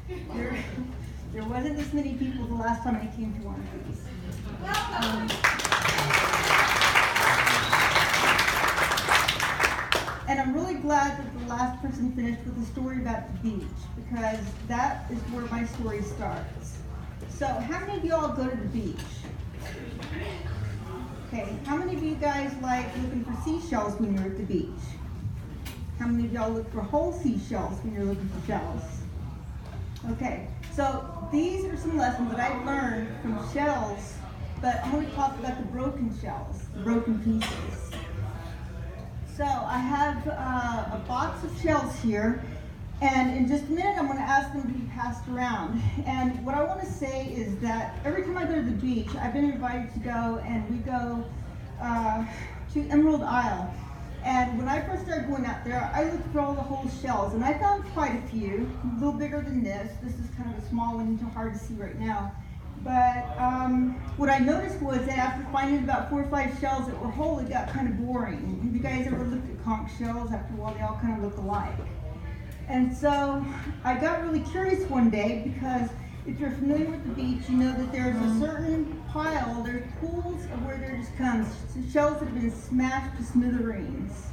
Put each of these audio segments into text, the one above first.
There, there wasn't this many people the last time I came to one of these. And I'm really glad that the last person finished with a story about the beach, because that is where my story starts. So how many of y'all go to the beach? Okay, how many of you guys like looking for seashells when you're at the beach? How many of y'all look for whole seashells when you're looking for shells? Okay, so these are some lessons that I learned from shells, but I'm going to talk about the broken shells, the broken pieces. So I have a box of shells here, and in just a minute I'm going to ask them to be passed around. And what I want to say is that every time I go to the beach, I've been invited to go, and we go to Emerald Isle. And when I first started going out there, I looked for all the whole shells, and I found quite a few, a little bigger than this. This is kind of a small one, it's hard to see right now. But what I noticed was that after finding about 4 or 5 shells that were whole, it got kind of boring. Have you guys ever looked at conch shells? After a while, they all kind of look alike. And so I got really curious one day, because if you're familiar with the beach, you know that there's a certain pile, there's pools of where there just comes shells that have been smashed to smithereens.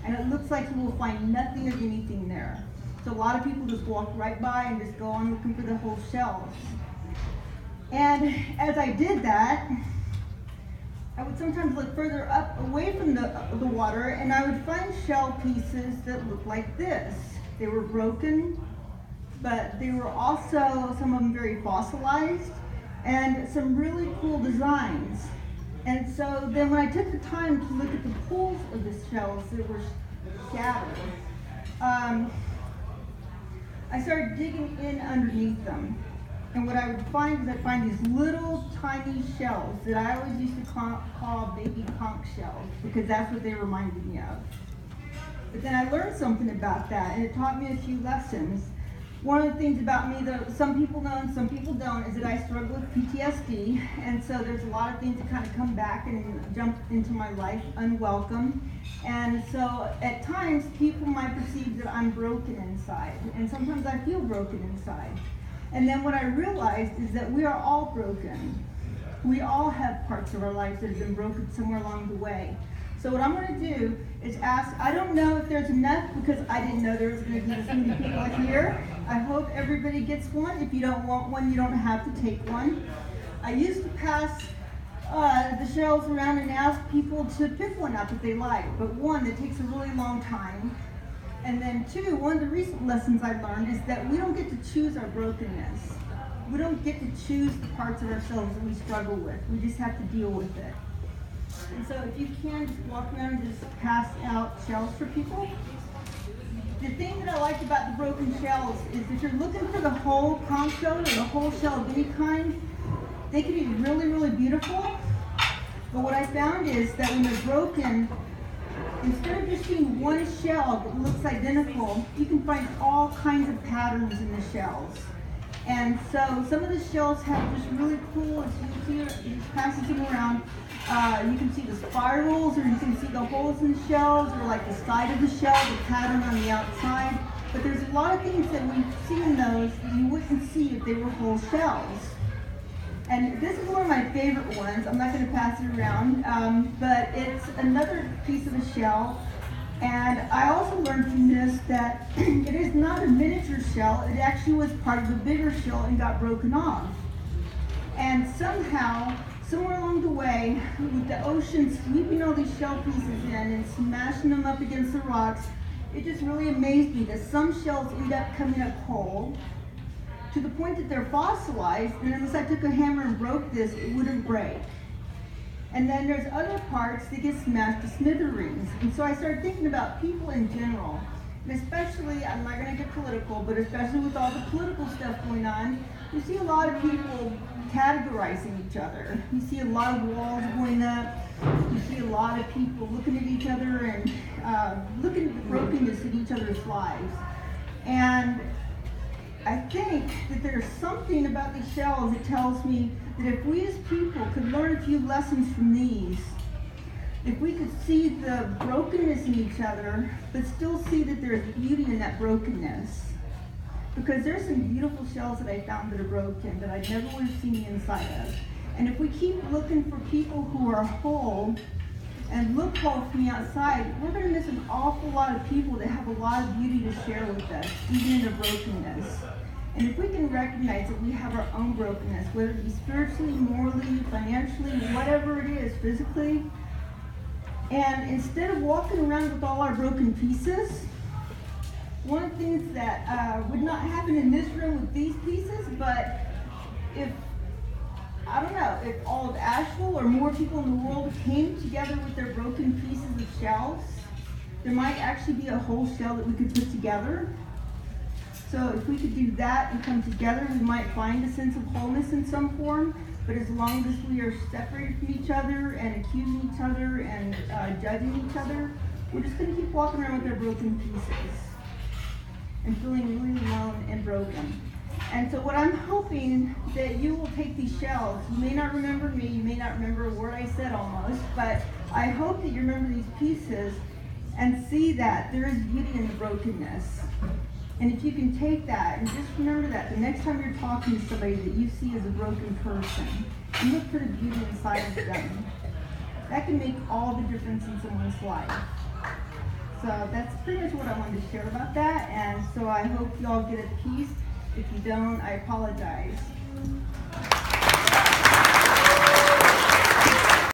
And it looks like you will find nothing of anything there. So a lot of people just walk right by and just go on looking for the whole shells. And as I did that, I would sometimes look further up away from the water, and I would find shell pieces that looked like this. They were broken, but they were also, some of them very fossilized, and some really cool designs. And so then when I took the time to look at the pools of the shells that were scattered, I started digging in underneath them. And what I would find is I'd find these little tiny shells that I always used to call baby conch shells, because that's what they reminded me of. But then I learned something about that, and it taught me a few lessons. One of the things about me that some people know and some people don't is that I struggle with PTSD, and so there's a lot of things that kind of come back and jump into my life unwelcome. And so at times people might perceive that I'm broken inside, and sometimes I feel broken inside. And then what I realized is that we are all broken. We all have parts of our lives that have been broken somewhere along the way. So what I'm going to do is ask, I don't know if there's enough, because I didn't know there was going to be this many people here. I hope everybody gets one. If you don't want one, you don't have to take one. I used to pass the shells around and ask people to pick one out that they like, but one, it takes a really long time. And then 2, one of the recent lessons I learned is that we don't get to choose our brokenness. We don't get to choose the parts of ourselves that we struggle with. We just have to deal with it. And so if you can, just walk around and just pass out shells for people. The thing that I like about the broken shells is if you're looking for the whole conch shell or the whole shell of any kind, they can be really, really beautiful. But what I found is that when they're broken, instead of just being one shell that looks identical, you can find all kinds of patterns in the shells. And so some of the shells have just really cool, as you can see, it passes them around. You can see the spirals, or you can see the holes in the shells, or like the side of the shell, the pattern on the outside. But there's a lot of things that we see in those that you wouldn't see if they were whole shells. And this is one of my favorite ones. I'm not going to pass it around, but it's another piece of a shell. And I also learned from this that it is not a miniature shell. It actually was part of a bigger shell and got broken off. And somehow, somewhere along the way, with the ocean sweeping all these shell pieces in and smashing them up against the rocks, it just really amazed me that some shells end up coming up whole, to the point that they're fossilized, and unless I took a hammer and broke this, it wouldn't break. And then there's other parts that get smashed to smithereens. And so I started thinking about people in general, and especially, I'm not going to get political, but especially with all the political stuff going on, you see a lot of people categorizing each other. You see a lot of walls going up. You see a lot of people looking at each other and looking at the brokenness in each other's lives. And I think that there's something about these shells that tells me that if we as people could learn a few lessons from these, if we could see the brokenness in each other, but still see that there's beauty in that brokenness, Because there's some beautiful shells that I found that are broken that I never would have seen the inside of. And if we keep looking for people who are whole and look whole from the outside, we're going to miss an awful lot of people that have a lot of beauty to share with us, even in their brokenness. And if we can recognize that we have our own brokenness, whether it be spiritually, morally, financially, whatever it is, physically, and instead of walking around with all our broken pieces, one of the things that would not happen in this room with these pieces, but if, I don't know, if all of Asheville or more people in the world came together with their broken pieces of shells, there might actually be a whole shell that we could put together. So if we could do that and come together, we might find a sense of wholeness in some form. But as long as we are separated from each other and accusing each other and judging each other, we're just going to keep walking around with our broken pieces and feeling really alone and broken. And so what I'm hoping that you will take these shells. You may not remember me, you may not remember a word I said almost, but I hope that you remember these pieces and see that there is beauty in the brokenness. And if you can take that and just remember that the next time you're talking to somebody that you see as a broken person, and look for the beauty inside of them, that can make all the difference in someone's life. So that's pretty much what I wanted to share about that. And so I hope you all get a piece. If you don't, I apologize.